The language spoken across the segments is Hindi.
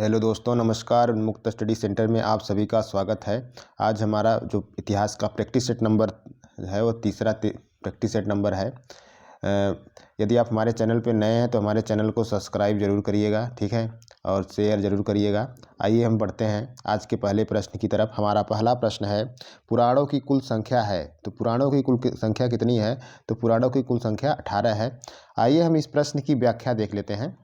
हेलो दोस्तों, नमस्कार। उन्मुक्त स्टडी सेंटर में आप सभी का स्वागत है। आज हमारा जो इतिहास का प्रैक्टिस सेट नंबर है वो तीसरा प्रैक्टिस सेट नंबर है। यदि आप हमारे चैनल पर नए हैं तो हमारे चैनल को सब्सक्राइब जरूर करिएगा, ठीक है, और शेयर जरूर करिएगा। आइए हम बढ़ते हैं आज के पहले प्रश्न की तरफ। हमारा पहला प्रश्न है, पुराणों की कुल संख्या है। तो पुराणों की कुल संख्या कितनी है? तो पुराणों की कुल संख्या 18 है। आइए हम इस प्रश्न की व्याख्या देख लेते हैं।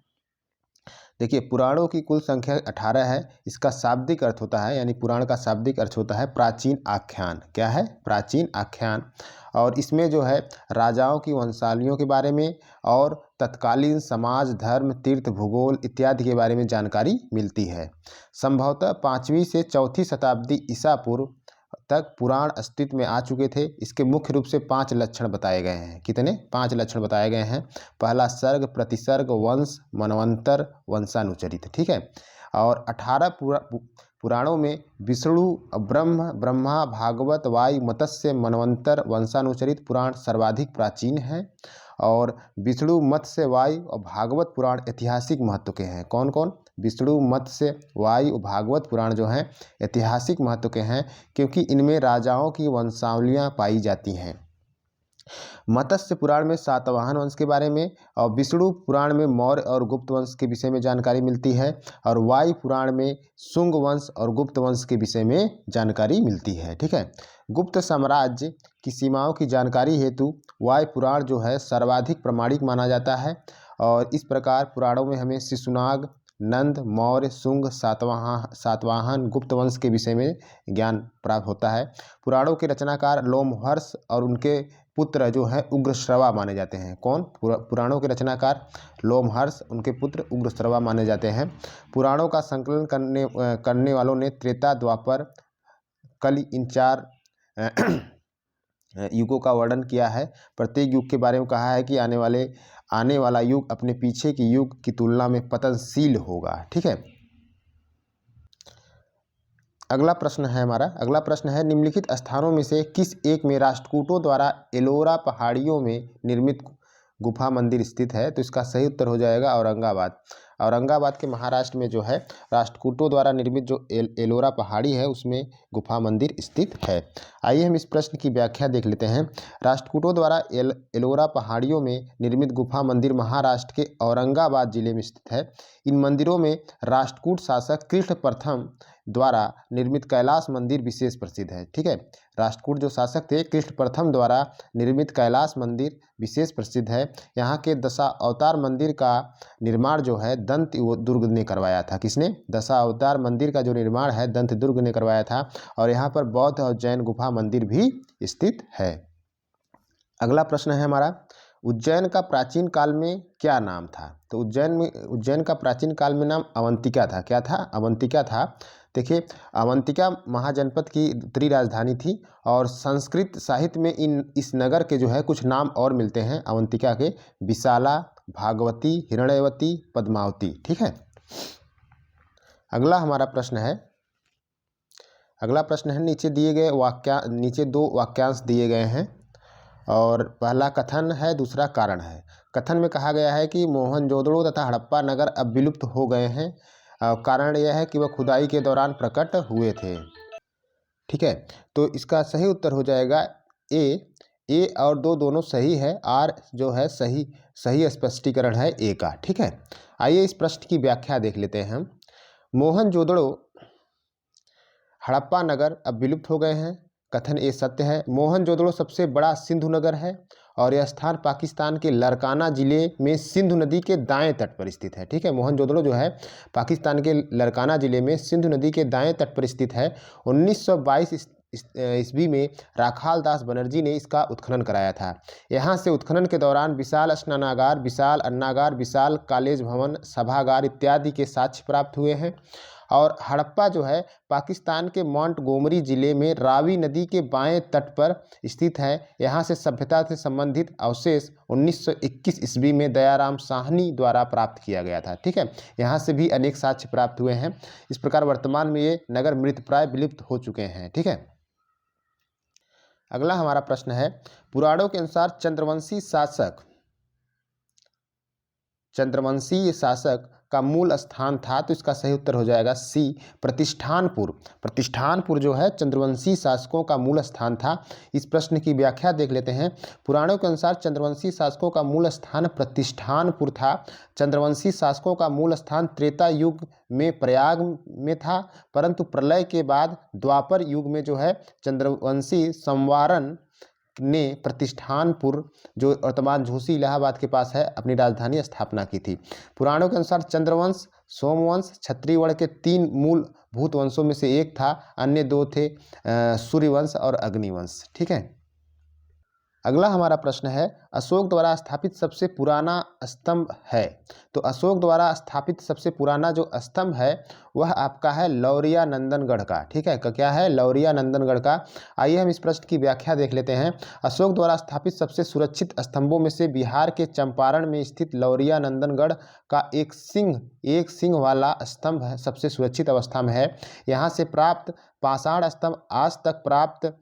देखिए, पुराणों की कुल संख्या 18 है। इसका शाब्दिक अर्थ होता है, यानी पुराण का शाब्दिक अर्थ होता है प्राचीन आख्यान। क्या है? प्राचीन आख्यान। और इसमें जो है राजाओं की वंशावलियों के बारे में और तत्कालीन समाज, धर्म, तीर्थ, भूगोल इत्यादि के बारे में जानकारी मिलती है। संभवतः 5वीं से 4वीं शताब्दी ईसा पूर्व तक पुराण अस्तित्व में आ चुके थे। इसके मुख्य रूप से 5 लक्षण बताए गए हैं। कितने? 5 लक्षण बताए गए हैं। पहला, सर्ग, प्रतिसर्ग, वंश, मनवंतर, वंशानुचरित, ठीक है। और 18 पुराणों में विष्णु, ब्रह्मा, भागवत, वायु, मत्स्य, मनवंतर, वंशानुचरित पुराण सर्वाधिक प्राचीन हैं। और विष्णु, मत्स्य, वायु और भागवत पुराण ऐतिहासिक महत्व के हैं। कौन कौन? विष्णु, मत्स्य, वायु, भागवत पुराण जो हैं ऐतिहासिक महत्व के हैं, क्योंकि इनमें राजाओं की वंशावलियाँ पाई जाती हैं। मत्स्य पुराण में सातवाहन वंश के बारे में, और विष्णु पुराण में मौर्य और गुप्त वंश के विषय में जानकारी मिलती है। और वायु पुराण में शुंग वंश और गुप्त वंश के विषय में जानकारी मिलती है, ठीक है। गुप्त साम्राज्य की सीमाओं की जानकारी हेतु वायु पुराण जो है सर्वाधिक प्रामाणिक माना जाता है। और इस प्रकार पुराणों में हमें शिशुनाग, नंद, मौर्य, शुंग, सातवाहन, गुप्त वंश के विषय में ज्ञान प्राप्त होता है। पुराणों के रचनाकार लोमहर्ष और उनके पुत्र जो है उग्रश्रवा माने जाते हैं। कौन? पुराणों के रचनाकार लोमहर्ष, उनके पुत्र उग्रश्रवा माने जाते हैं। पुराणों का संकलन करने वालों ने त्रेता, द्वापर, कलि इन 4 युगों का वर्णन किया है। प्रत्येक युग के बारे में कहा है कि आने वाला युग अपने पीछे के युग की तुलना में पतनशील होगा, ठीक है। अगला प्रश्न है निम्नलिखित स्थानों में से किस एक में राष्ट्रकूटों द्वारा एलोरा पहाड़ियों में निर्मित गुफा मंदिर स्थित है? तो इसका सही उत्तर हो जाएगा औरंगाबाद। औरंगाबाद के महाराष्ट्र में जो है राष्ट्रकूटों द्वारा निर्मित जो एलोरा पहाड़ी है उसमें गुफा मंदिर स्थित है। आइए हम इस प्रश्न की व्याख्या देख लेते हैं। राष्ट्रकूटों द्वारा एलोरा पहाड़ियों में निर्मित गुफा मंदिर महाराष्ट्र के औरंगाबाद जिले में स्थित है। इन मंदिरों में राष्ट्रकूट शासक कृष्ण प्रथम द्वारा निर्मित कैलाश मंदिर विशेष प्रसिद्ध है, ठीक है। राष्ट्रकूट जो शासक थे कृष्ण प्रथम द्वारा निर्मित कैलाश मंदिर विशेष प्रसिद्ध है। यहाँ के दशावतार मंदिर का निर्माण जो है दंत दुर्ग ने करवाया था। किसने? दशावतार मंदिर का जो निर्माण है दंत दुर्ग ने करवाया था। और यहाँ पर बौद्ध और जैन गुफा मंदिर भी स्थित है। अगला प्रश्न है हमारा, उज्जैन का प्राचीन काल में क्या नाम था? तो उज्जैन का प्राचीन काल में नाम अवंतिका था। क्या था? अवंतिका था। देखिए, अवंतिका महाजनपद की उत्तरी राजधानी थी। और संस्कृत साहित्य में इस नगर के जो है कुछ नाम और मिलते हैं अवंतिका के: विशाला, भागवती, हिरण्यवती, पद्मावती, ठीक है। अगला प्रश्न है नीचे 2 वाक्यांश दिए गए हैं। और पहला कथन है, दूसरा कारण है। कथन में कहा गया है कि मोहनजोदड़ो तथा हड़प्पा नगर अब विलुप्त हो गए हैं। कारण यह है कि वह खुदाई के दौरान प्रकट हुए थे, ठीक है। तो इसका सही उत्तर हो जाएगा ए और दो दोनों सही है। आर जो है सही स्पष्टीकरण है ए का, ठीक है। आइए इस प्रश्न की व्याख्या देख लेते हैं हम। मोहनजोदड़ो हड़प्पा नगर अब विलुप्त हो गए हैं। कथन ए सत्य है। मोहनजोदड़ो सबसे बड़ा सिंधु नगर है और यह स्थान पाकिस्तान के लरकाना जिले में सिंधु नदी के दाएं तट पर स्थित है, ठीक है। मोहनजोदड़ो जो है पाकिस्तान के लरकाना जिले में सिंधु नदी के दाएं तट पर स्थित है। 1922 ईस्वी में राखाल दास बनर्जी ने इसका उत्खनन कराया था। यहाँ से उत्खनन के दौरान विशाल स्नानागार, विशाल अन्नागार, विशाल कॉलेज भवन, सभागार इत्यादि के साक्ष्य प्राप्त हुए हैं। और हड़प्पा जो है पाकिस्तान के मोंटगोमरी जिले में रावी नदी के बाएं तट पर स्थित है। यहाँ से सभ्यता से संबंधित अवशेष 1921 ईस्वी में दयाराम साहनी द्वारा प्राप्त किया गया था, ठीक है। यहाँ से भी अनेक साक्ष्य प्राप्त हुए हैं। इस प्रकार वर्तमान में ये नगर मृतप्राय विलुप्त हो चुके हैं, ठीक है। अगला हमारा प्रश्न है, पुराणों के अनुसार चंद्रवंशी शासक का मूल स्थान था? तो इसका सही उत्तर हो जाएगा सी, प्रतिष्ठानपुर। प्रतिष्ठानपुर जो है चंद्रवंशी शासकों का मूल स्थान था। इस प्रश्न की व्याख्या देख लेते हैं। पुराणों के अनुसार चंद्रवंशी शासकों का मूल स्थान प्रतिष्ठानपुर था। चंद्रवंशी शासकों का मूल स्थान त्रेता युग में प्रयाग में था, परंतु प्रलय के बाद द्वापर युग में जो है चंद्रवंशी संवारन ने प्रतिष्ठानपुर, जो वर्तमान झूसी इलाहाबाद के पास है, अपनी राजधानी स्थापना की थी। पुराणों के अनुसार चंद्रवंश, सोमवंश, क्षत्रियवर्ण के 3 मूलभूत वंशों में से एक था। अन्य 2 थे सूर्यवंश और अग्निवंश। ठीक है। अगला हमारा प्रश्न है, अशोक द्वारा स्थापित सबसे पुराना स्तंभ है। तो अशोक द्वारा स्थापित सबसे पुराना जो स्तंभ है वह आपका है लौरिया नंदनगढ़ का। ठीक है, क्या है? लौरिया नंदनगढ़ का। आइए हम इस प्रश्न की व्याख्या देख लेते हैं। अशोक द्वारा स्थापित सबसे सुरक्षित स्तंभों में से बिहार के चंपारण में स्थित लौरिया नंदनगढ़ का एक सिंह वाला स्तंभ है, सबसे सुरक्षित अवस्था में है। यहाँ से प्राप्त पाषाण स्तंभ आज तक प्राप्त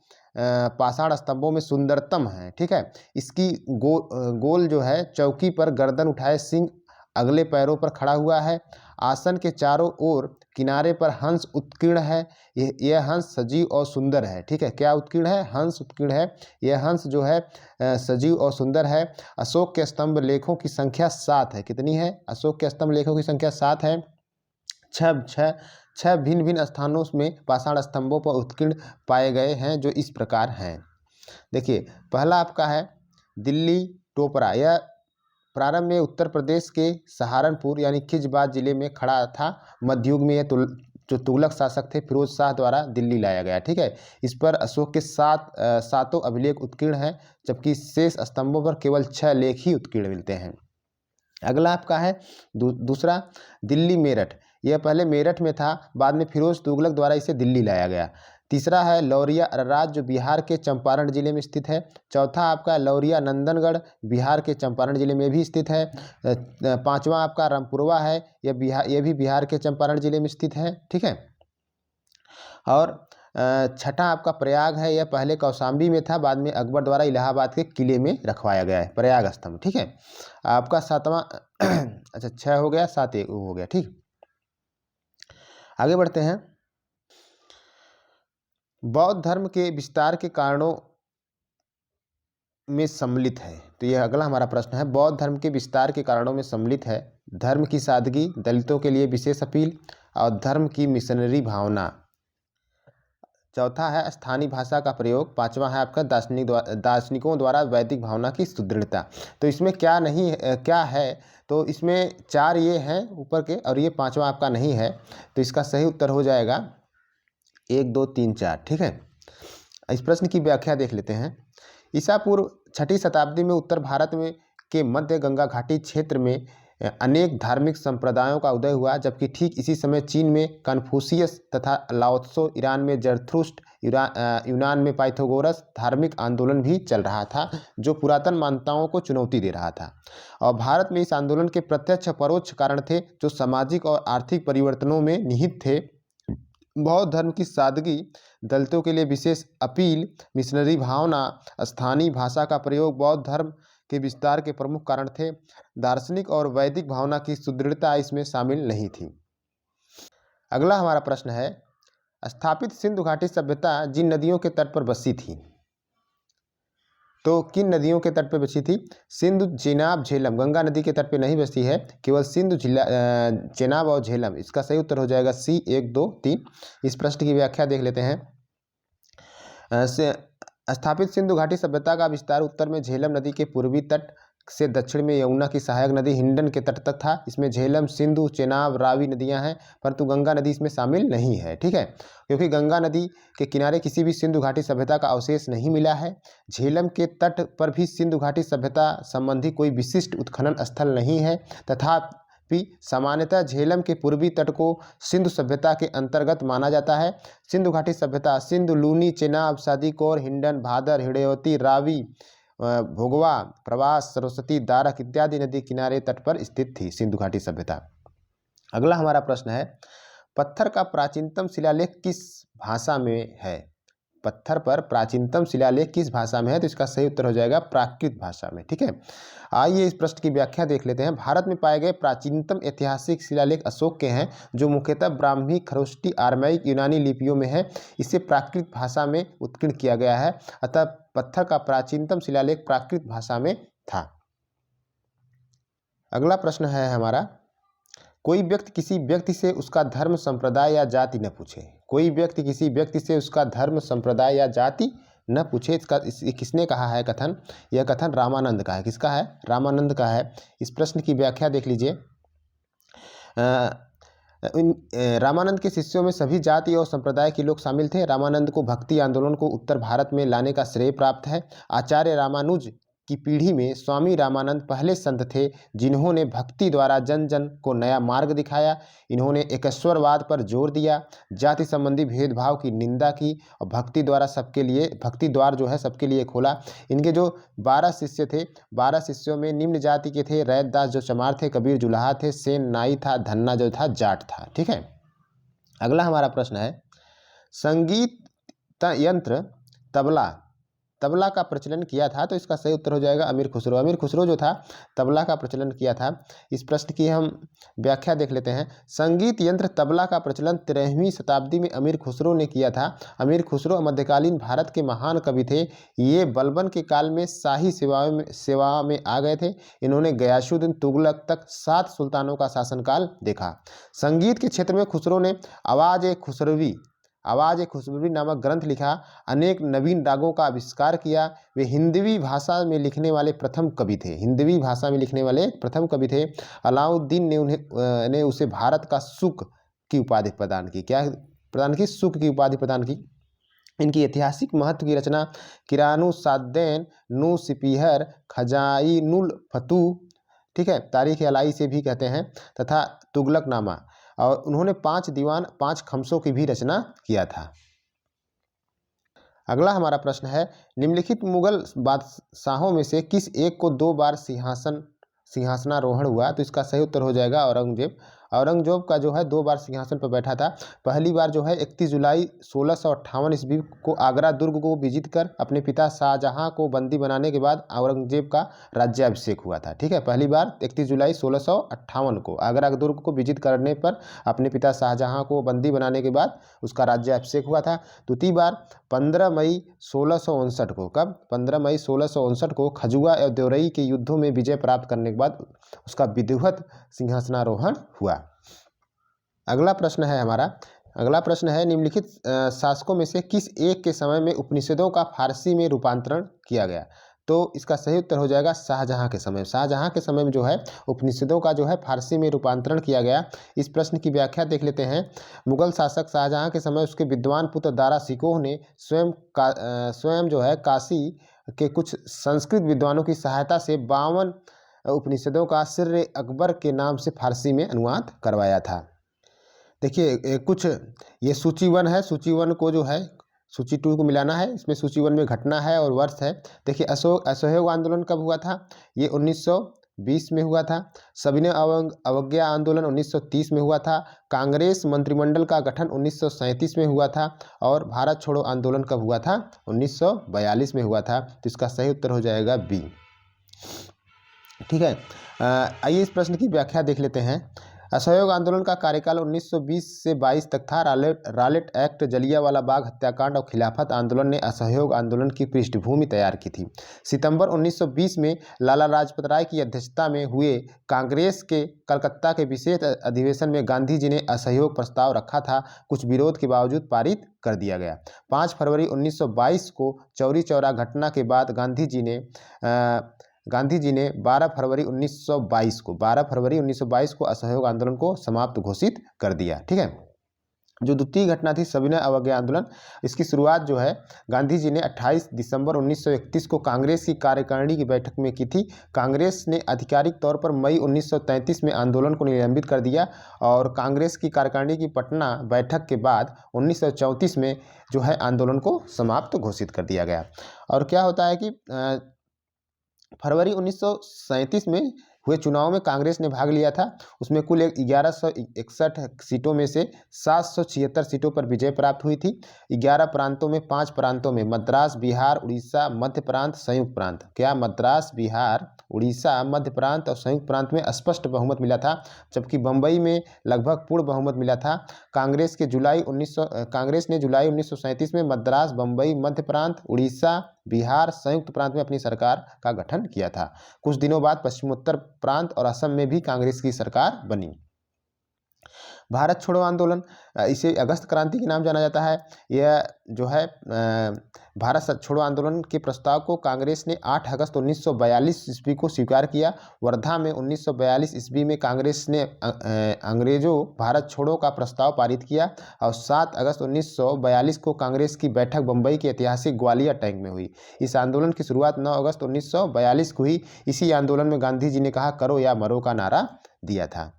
पाषाण स्तंभों में सुंदरतम है। ठीक है। इसकी गोल जो है चौकी पर गर्दन उठाए सिंह अगले पैरों पर खड़ा हुआ है। आसन के चारों ओर किनारे पर हंस उत्कीर्ण है। यह हंस सजीव और सुंदर है। ठीक है, क्या उत्कीर्ण है? हंस उत्कीर्ण है। यह हंस जो है सजीव और सुंदर है। अशोक के स्तंभ लेखों की संख्या 7 है। कितनी है? अशोक के स्तंभ लेखों की संख्या 7 है। छह भिन्न भिन्न स्थानों में पाषाण स्तंभों पर उत्कीर्ण पाए गए हैं, जो इस प्रकार हैं। देखिए, पहला आपका है दिल्ली टोपरा। यह प्रारंभ में उत्तर प्रदेश के सहारनपुर यानी खिजबाद जिले में खड़ा था। मध्ययुग में यह जो तुगलक शासक थे फिरोज शाह द्वारा दिल्ली लाया गया। ठीक है। इस पर अशोक के सातों अभिलेख उत्कीर्ण हैं, जबकि शेष स्तंभों पर केवल 6 लेख ही उत्कीर्ण मिलते हैं। अगला आपका है दूसरा दिल्ली मेरठ। यह पहले मेरठ में था, बाद में फिरोज तुगलक द्वारा इसे दिल्ली लाया गया। तीसरा है लौरिया अरराज, जो बिहार के चंपारण जिले में स्थित है। चौथा आपका लौरिया नंदनगढ़, बिहार के चंपारण जिले में भी स्थित है। पांचवा आपका रामपुरवा है, यह भी बिहार के चंपारण जिले में स्थित है। ठीक है। और छठा आपका प्रयाग है। यह पहले कौशाम्बी में था, बाद में अकबर द्वारा इलाहाबाद के किले में रखवाया गया है प्रयाग स्तंभ। ठीक है। आपका सातवां अच्छा 6 हो गया, 7 हो गया। ठीक, आगे बढ़ते हैं। बौद्ध धर्म के विस्तार के कारणों में सम्मिलित है। तो यह अगला हमारा प्रश्न है, बौद्ध धर्म के विस्तार के कारणों में सम्मिलित है धर्म की सादगी, दलितों के लिए विशेष अपील और धर्म की मिशनरी भावना। चौथा है स्थानीय भाषा का प्रयोग। पांचवा है आपका दार्शनिकों द्वारा वैदिक भावना की सुदृढ़ता। तो इसमें क्या है? तो इसमें 4 ये हैं ऊपर के और ये 5वां आपका नहीं है। तो इसका सही उत्तर हो जाएगा 1 2 3 4। ठीक है। इस प्रश्न की व्याख्या देख लेते हैं। ईसा पूर्व 6ठी शताब्दी में उत्तर भारत में के मध्य गंगा घाटी क्षेत्र में अनेक धार्मिक संप्रदायों का उदय हुआ, जबकि ठीक इसी समय चीन में कन्फ्यूशियस तथा लाओत्सो, ईरान में जरथुस्ट्र, यूनान में पाइथागोरस धार्मिक आंदोलन भी चल रहा था, जो पुरातन मान्यताओं को चुनौती दे रहा था। और भारत में इस आंदोलन के प्रत्यक्ष परोक्ष कारण थे, जो सामाजिक और आर्थिक परिवर्तनों में निहित थे। बौद्ध धर्म की सादगी, दलितों के लिए विशेष अपील, मिशनरी भावना, स्थानीय भाषा का प्रयोग बौद्ध धर्म के विस्तार के प्रमुख कारण थे। दार्शनिक और वैदिक भावना की सुदृढ़ता इसमें शामिल नहीं थी। अगला हमारा प्रश्न है, स्थापित सिंधु घाटी सभ्यता जिन नदियों के तट पर बसी थी, तो किन नदियों के तट पर बसी थी? सिंधु, चेनाब, झेलम। गंगा नदी के तट पर नहीं बसी है, केवल सिंधु, चेनाब और झेलम। इसका सही उत्तर हो जाएगा सी 1 2 3। इस प्रश्न की व्याख्या देख लेते हैं। स्थापित सिंधु घाटी सभ्यता का विस्तार उत्तर में झेलम नदी के पूर्वी तट से दक्षिण में यमुना की सहायक नदी हिंडन के तट तक था। इसमें झेलम, सिंधु, चेनाब, रावी नदियां हैं, परंतु गंगा नदी इसमें शामिल नहीं है। ठीक है, क्योंकि गंगा नदी के किनारे किसी भी सिंधु घाटी सभ्यता का अवशेष नहीं मिला है। झेलम के तट पर भी सिंधु घाटी सभ्यता संबंधी कोई विशिष्ट उत्खनन स्थल नहीं है। तथापि सामान्यतः झेलम के पूर्वी तट को सिंधु सभ्यता के अंतर्गत माना जाता है। सिंधु घाटी सभ्यता सिंधु, लूनी, चेनाब, सादीकोर, हिंडन, भादर, हिड़यवती, रावी, भोगवा, प्रवास, सरस्वती, दारक इत्यादि नदी किनारे तट पर स्थित थी सिंधु घाटी सभ्यता। अगला हमारा प्रश्न है, पत्थर का प्राचीनतम शिलालेख किस भाषा में है? पत्थर पर प्राचीनतम शिलालेख किस भाषा में है? तो इसका सही उत्तर हो जाएगा प्राकृत भाषा में। ठीक है, आइए इस प्रश्न की व्याख्या देख लेते हैं। भारत में पाए गए प्राचीनतम ऐतिहासिक शिलालेख अशोक के हैं, जो मुख्यतः ब्राह्मी, खरोष्टी, आर्माइक, यूनानी लिपियों में है। इसे प्राकृत भाषा में उत्कीर्ण किया गया है, अतः पत्थर का प्राचीनतम शिलालेख प्राकृत भाषा में था। अगला प्रश्न है हमारा, कोई व्यक्ति किसी व्यक्ति से उसका धर्म, संप्रदाय या जाति न पूछे। कोई व्यक्ति किसी व्यक्ति से उसका धर्म, संप्रदाय या जाति न पूछे, इसका किसने कहा है कथन? यह कथन रामानंद का है। किसका है? रामानंद का है। इस प्रश्न की व्याख्या देख लीजिए। रामानंद के शिष्यों में सभी जाति और संप्रदाय के लोग शामिल थे। रामानंद को भक्ति आंदोलन को उत्तर भारत में लाने का श्रेय प्राप्त है। आचार्य रामानुज की पीढ़ी में स्वामी रामानंद पहले संत थे, जिन्होंने भक्ति द्वारा जन जन को नया मार्ग दिखाया। इन्होंने एकेश्वरवाद पर जोर दिया, जाति संबंधी भेदभाव की निंदा की और भक्ति द्वार जो है सबके लिए खोला। इनके जो 12 शिष्य थे, 12 शिष्यों में निम्न जाति के थे: रैदास जो चमार थे, कबीर जुलाहा थे, सेन नाई था, धन्ना जो था जाट था। ठीक है, अगला हमारा प्रश्न है, संगीत यंत्र तबला का प्रचलन किया था? तो इसका सही उत्तर हो जाएगा अमीर खुसरो। अमीर खुसरो जो था तबला का प्रचलन किया था। इस प्रश्न की हम व्याख्या देख लेते हैं। संगीत यंत्र तबला का प्रचलन 13वीं शताब्दी में अमीर खुसरो ने किया था। अमीर खुसरो मध्यकालीन भारत के महान कवि थे। ये बलबन के काल में शाही सेवा में आ गए थे। इन्होंने गयासुद्दीन तुगलक तक 7 सुल्तानों का शासनकाल देखा। संगीत के क्षेत्र में खुसरो ने आवाज़ ए खुशबवी नामक ग्रंथ लिखा, अनेक नवीन रागों का आविष्कार किया। वे हिंदवी भाषा में लिखने वाले प्रथम कवि थे। अलाउद्दीन ने उसे भारत का सुख की उपाधि प्रदान की। क्या प्रदान की? सुख की उपाधि प्रदान की। इनकी ऐतिहासिक महत्व की रचना किरानु साद्दैन नु सिपीहर खजाइनुल फतूह, ठीक है, तारीख अलाई से भी कहते हैं, तथा तुगलकनामा, और उन्होंने 5 दीवान 5 खमसों की भी रचना किया था। अगला हमारा प्रश्न है, निम्नलिखित मुगल बादशाहों में से किस एक को 2 बार सिंहासनारोहण हुआ? तो इसका सही उत्तर हो जाएगा औरंगजेब। औरंगजेब का जो है 2 बार सिंहासन पर बैठा था। पहली बार जो है 31 जुलाई 1658 ईस्वी को आगरा दुर्ग को विजित कर अपने पिता शाहजहां को बंदी बनाने के बाद औरंगजेब का राज्याभिषेक हुआ था। ठीक है, पहली बार 31 जुलाई 1658 को आगरा दुर्ग को विजित करने पर अपने पिता शाहजहां को बंदी बनाने के बाद उसका राज्याभिषेक हुआ था। दूसरी बार 15 मई 1659 को, कब? 15 मई 1659 को खजुआ और देवरई के युद्धों में विजय प्राप्त करने के बाद उसका विधिवत सिंहासनारोहण हुआ। अगला प्रश्न है निम्नलिखित शासकों में से किस एक के समय में उपनिषदों का फारसी में रूपांतरण किया गया? तो इसका सही उत्तर हो जाएगा शाहजहां के समय। शाहजहां के समय में जो है उपनिषदों का जो है फारसी में रूपांतरण किया गया। इस प्रश्न की व्याख्या देख लेते हैं। मुगल शासक शाहजहां के समय उसके विद्वान पुत्र दारा शिकोह ने स्वयं जो है काशी के कुछ संस्कृत विद्वानों की सहायता से 52 उपनिषदों का सिर अकबर के नाम से फारसी में अनुवाद करवाया था। देखिए कुछ ये सूची 1 है, सूची 1 को जो है सूची 2 को मिलाना है। इसमें सूची 1 में घटना है और वर्ष है। देखिए असहयोग आंदोलन कब हुआ था? ये 1920 में हुआ था। सविनय अवज्ञा आंदोलन 1930 में हुआ था। कांग्रेस मंत्रिमंडल का गठन 1937 में हुआ था। और भारत छोड़ो आंदोलन कब हुआ था? 1942 में हुआ था। तो इसका सही उत्तर हो जाएगा बी। ठीक है, आइए इस प्रश्न की व्याख्या देख लेते हैं। असहयोग आंदोलन का कार्यकाल 1920 से 22 तक था। रॉलेट एक्ट, जलियांवाला बाग हत्याकांड और खिलाफत आंदोलन ने असहयोग आंदोलन की पृष्ठभूमि तैयार की थी। सितंबर 1920 में लाला लाजपत राय की अध्यक्षता में हुए कांग्रेस के कलकत्ता के विशेष अधिवेशन में गांधी जी ने असहयोग प्रस्ताव रखा था। कुछ विरोध के बावजूद पारित कर दिया गया। 5 फरवरी 1922 को चौरी चौरा घटना के बाद गांधी जी ने 12 फरवरी 1922 को असहयोग आंदोलन को समाप्त घोषित कर दिया। ठीक है, जो द्वितीय घटना थी सविनय अवज्ञा आंदोलन, इसकी शुरुआत जो है गांधी जी ने 28 दिसंबर 1931 को कांग्रेस की कार्यकारिणी की बैठक में की थी। कांग्रेस ने आधिकारिक तौर पर मई 1933 में आंदोलन को निलंबित कर दिया और कांग्रेस की कार्यकारिणी की पटना बैठक के बाद 1934 में जो है आंदोलन को समाप्त घोषित कर दिया गया। और क्या होता है कि फरवरी 1937 में हुए चुनाव में कांग्रेस ने भाग लिया था। उसमें कुल 1161 सीटों में से 776 सीटों पर विजय प्राप्त हुई थी। 11 प्रांतों में 5 प्रांतों में मद्रास, बिहार, उड़ीसा, मध्य प्रांत, संयुक्त प्रांत, क्या मद्रास, बिहार, उड़ीसा, मध्य प्रांत और संयुक्त प्रांत में स्पष्ट बहुमत मिला था, जबकि बम्बई में लगभग पूर्ण बहुमत मिला था। कांग्रेस ने जुलाई 1937 में मद्रास, बम्बई, मध्य प्रांत, उड़ीसा, बिहार, संयुक्त प्रांत में अपनी सरकार का गठन किया था। कुछ दिनों बाद पश्चिमोत्तर प्रांत और असम में भी कांग्रेस की सरकार बनी। भारत छोड़ो आंदोलन, इसे अगस्त क्रांति के नाम जाना जाता है। यह जो है भारत छोड़ो आंदोलन के प्रस्ताव को कांग्रेस ने 8 अगस्त 1942 ईस्वी को स्वीकार किया। वर्धा में 1942 ईस्वी में कांग्रेस ने अंग्रेजों भारत छोड़ो का प्रस्ताव पारित किया और 7 अगस्त 1942 को कांग्रेस की बैठक बम्बई के ऐतिहासिक ग्वालिया टैंक में हुई। इस आंदोलन की शुरुआत 9 अगस्त 1942 को हुई। इसी आंदोलन में गांधी जी ने कहा करो या मरो का नारा दिया था।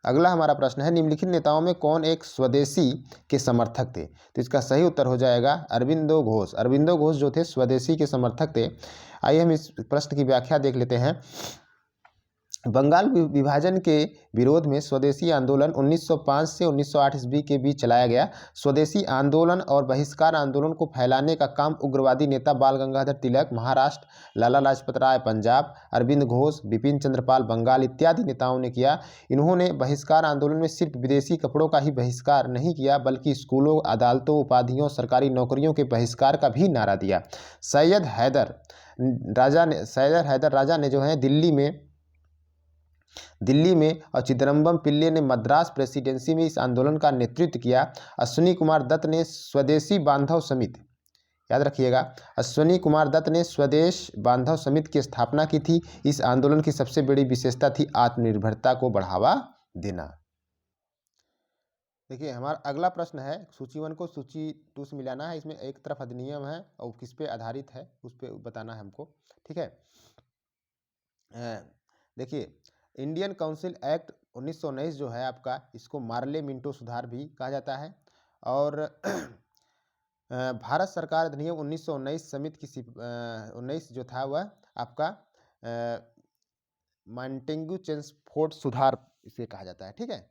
अगला हमारा प्रश्न है, निम्नलिखित नेताओं में कौन एक स्वदेशी के समर्थक थे? तो इसका सही उत्तर हो जाएगा अरविंदो घोष। अरविंदो घोष जो थे स्वदेशी के समर्थक थे। आइए हम इस प्रश्न की व्याख्या देख लेते हैं। बंगाल विभाजन के विरोध में स्वदेशी आंदोलन 1905 से 1908 ईस्वी के बीच चलाया गया। स्वदेशी आंदोलन और बहिष्कार आंदोलन को फैलाने का काम उग्रवादी नेता बाल गंगाधर तिलक महाराष्ट्र, लाला लाजपत राय पंजाब, अरविंद घोष, बिपिन चंद्रपाल बंगाल इत्यादि नेताओं ने किया। इन्होंने बहिष्कार आंदोलन में सिर्फ विदेशी कपड़ों का ही बहिष्कार नहीं किया, बल्कि स्कूलों, अदालतों, उपाधियों, सरकारी नौकरियों के बहिष्कार का भी नारा दिया। सैयद हैदर राजा ने जो है दिल्ली में और चिदम्बरम पिल्ले ने मद्रास प्रेसिडेंसी में इस आंदोलन का नेतृत्व किया। अश्विनी कुमार दत्त ने स्वदेशी बांधव समिति, याद रखिएगा, अश्विनी कुमार दत्त ने स्वदेश बांधव समिति की स्थापना की थी। इस आंदोलन की सबसे बड़ी विशेषता थी आत्मनिर्भरता को बढ़ावा देना। देखिए हमारा अगला प्रश्न है, सूची 1 को सूची 2 से मिलाना है। इसमें एक तरफ अधिनियम है और किस पे आधारित है उस पर बताना है हमको, ठीक है। देखिए इंडियन काउंसिल एक्ट 1919 जो है आपका, इसको मार्ले मिंटो सुधार भी कहा जाता है। और भारत सरकार अधिनियम 1919 समिति की 19 जो था वह आपका मॉन्टेग्यू चेम्सफोर्ड सुधार इसे कहा जाता है, ठीक है।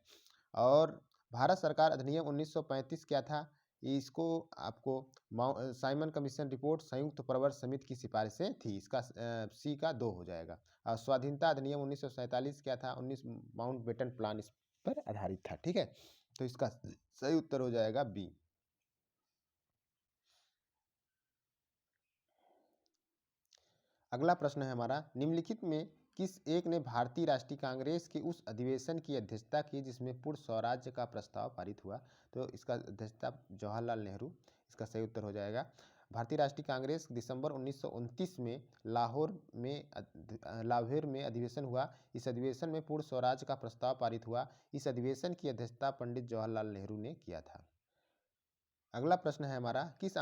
और भारत सरकार अधिनियम 1935 क्या था, इसको आपको साइमन कमीशन रिपोर्ट संयुक्त प्रवर समिति की सिफारिशें थी। इसका सी का 2 हो जाएगा। और स्वाधीनता अधिनियम 1947 क्या था, 19 माउंटबेटन प्लान इस पर आधारित था, ठीक है। तो इसका सही उत्तर हो जाएगा बी। अगला प्रश्न है हमारा, निम्नलिखित में किस एक ने भारतीय राष्ट्रीय कांग्रेस के उस अधिवेशन की अध्यक्षता की जिसमें पूर्ण स्वराज्य का प्रस्ताव पारित हुआ? तो इसका अध्यक्षता जवाहरलाल नेहरू, इसका सही उत्तर हो जाएगा। भारतीय राष्ट्रीय कांग्रेस दिसंबर 1929 में लाहौर में अधिवेशन हुआ। इस अधिवेशन में पूर्ण स्वराज्य का प्रस्ताव पारित हुआ। इस अधिवेशन की अध्यक्षता पंडित जवाहरलाल नेहरू ने किया था। अगला प्रश्न है हमारा, किस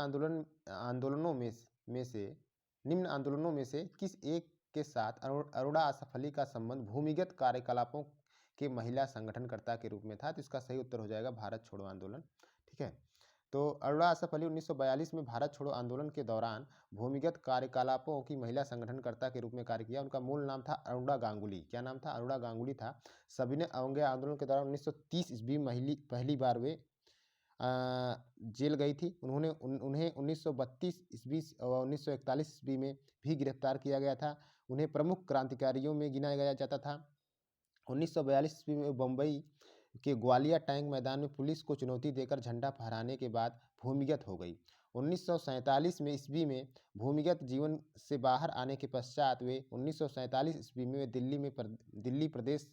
निम्न आंदोलनों में से किस एक के साथ अरोड़ा आसफ अली का संबंध भूमिगत कार्यकलापों के महिला संगठनकर्ता के रूप में था? तो इसका सही उत्तर हो जाएगा भारत छोड़ो आंदोलन, ठीक है। तो अरोड़ा आसफ अली 1942 में भारत छोड़ो आंदोलन के दौरान भूमिगत कार्यकलापों की महिला संगठनकर्ता के रूप में कार्य किया। उनका मूल नाम था अरुणा गांगुली। क्या नाम था? अरुणा गांगुली था। सविनय अवज्ञा आंदोलन के दौरान 1930 ईस्वी में पहली बार वे जेल गई थी। उन्हें 1932 ईस्वी और 1941 ईस्वी में भी गिरफ्तार किया गया था। उन्हें प्रमुख क्रांतिकारियों में गिना गया जाता था। 1942 ईस्वी में बम्बई के ग्वालिया टैंक मैदान में पुलिस को चुनौती देकर झंडा फहराने के बाद भूमिगत हो गई। 1947 में ईस्वी में भूमिगत जीवन से बाहर आने के पश्चात वे 1947 ईस्वी में दिल्ली प्रदेश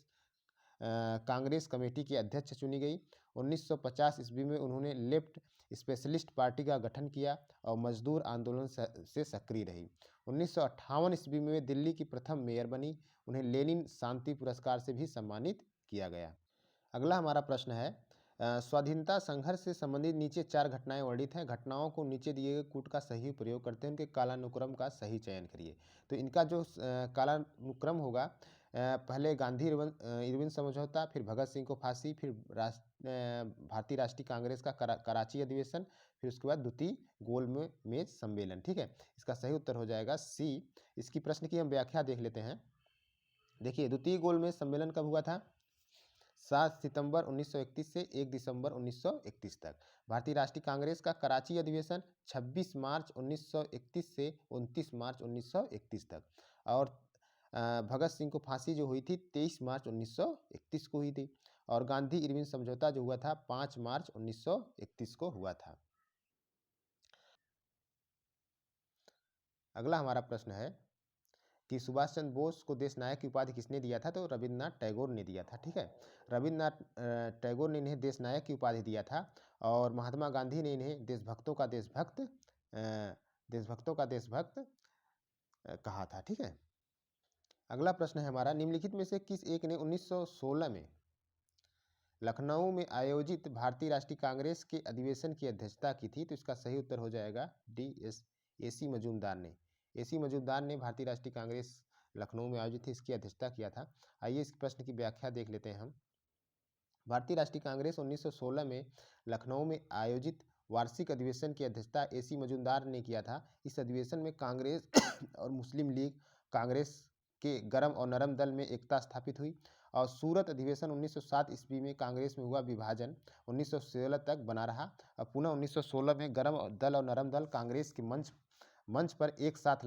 कांग्रेस कमेटी की अध्यक्ष चुनी गई। 1950 ईस्वी में उन्होंने लेफ्ट स्पेशलिस्ट पार्टी का गठन किया और मजदूर आंदोलन से सक्रिय रही। 1958 ईस्वी में वे दिल्ली की प्रथम मेयर बनी। उन्हें लेनिन शांति पुरस्कार से भी सम्मानित किया गया। अगला हमारा प्रश्न है, स्वाधीनता संघर्ष से संबंधित नीचे 4 घटनाएं वर्णित हैं। घटनाओं को नीचे दिए गए कूट का सही प्रयोग करते हैं, उनके कालानुक्रम का सही चयन करिए। तो इनका जो कालानुक्रम होगा, पहले गांधी इरविन समझौता, फिर भगत सिंह को फांसी, फिर भारतीय राष्ट्रीय कांग्रेस का कराची अधिवेशन, फिर उसके बाद द्वितीय गोलमेज सम्मेलन, ठीक है। इसका सही उत्तर हो जाएगा सी। इसकी प्रश्न की हम व्याख्या देख लेते हैं। देखिए द्वितीय गोलमेज सम्मेलन कब हुआ था? 7 सितंबर 1931 से 1 दिसंबर 1931 तक। भारतीय राष्ट्रीय कांग्रेस का कराची अधिवेशन 26 मार्च 1931 से 29 मार्च 1931 तक। और भगत सिंह को फांसी जो हुई थी 23 मार्च 1931 को हुई थी। और गांधी इरविन समझौता जो हुआ था 5 मार्च 1931 को हुआ था। अगला हमारा प्रश्न है कि सुभाष चंद्र बोस को देश नायक की उपाधि किसने दिया था? तो रविंद्रनाथ टैगोर ने दिया था। ठीक है, रविंद्रनाथ टैगोर ने इन्हें देश नायक की उपाधि दिया था। और महात्मा गांधी ने इन्हें देशभक्तों का देशभक्त कहा था। ठीक है, अगला प्रश्न है हमारा, निम्नलिखित में से किस एक ने 1916 में लखनऊ में आयोजित भारतीय राष्ट्रीय कांग्रेस के अधिवेशन की अध्यक्षता की थी? तो इसका सही उत्तर हो जाएगा डी, AC मजूमदार ने। AC मजूमदार ने भारतीय राष्ट्रीय कांग्रेस लखनऊ में आयोजित थी, इसकी अध्यक्षता किया था। आइए इस प्रश्न की व्याख्या देख लेते हैं हम। भारतीय राष्ट्रीय कांग्रेस 1916 में लखनऊ में आयोजित वार्षिक अधिवेशन की अध्यक्षता AC मजूमदार ने किया था। इस अधिवेशन में कांग्रेस और मुस्लिम लीग कांग्रेस के गरम और नरम दल में एकता स्थापित हुई। और सूरत अधिवेशन 1907 ईस्वी में कांग्रेस में हुआ विभाजन 1916 तक बना रहा। और पुनः 1916 में गरम दल और नरम दल कांग्रेस के मंच पर एक साथ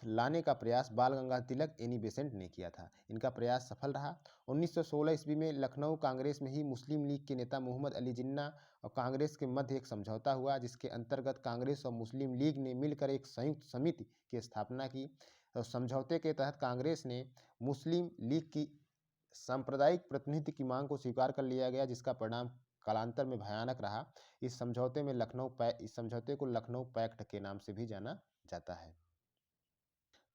लाने का प्रयास बाल गंगाधर तिलक, एनी बेसेंट ने किया था। इनका प्रयास सफल रहा। 1916 ईस्वी में लखनऊ कांग्रेस में ही मुस्लिम लीग के नेता मोहम्मद अली जिन्ना और कांग्रेस के मध्य एक समझौता हुआ, जिसके अंतर्गत कांग्रेस और मुस्लिम लीग ने मिलकर एक संयुक्त समिति की स्थापना की। और समझौते के तहत कांग्रेस ने मुस्लिम लीग की सांप्रदायिक प्रतिनिधि की मांग को स्वीकार कर लिया गया, जिसका परिणाम कालांतर में भयानक रहा। इस समझौते को लखनऊ पैक्ट के नाम से भी जाना जाता है।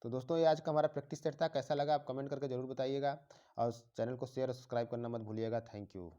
तो दोस्तों, ये आज का हमारा प्रैक्टिस सेट था। कैसा लगा आप कमेंट करके जरूर बताइएगा और चैनल को शेयर और सब्सक्राइब करना मत भूलिएगा। Thank you.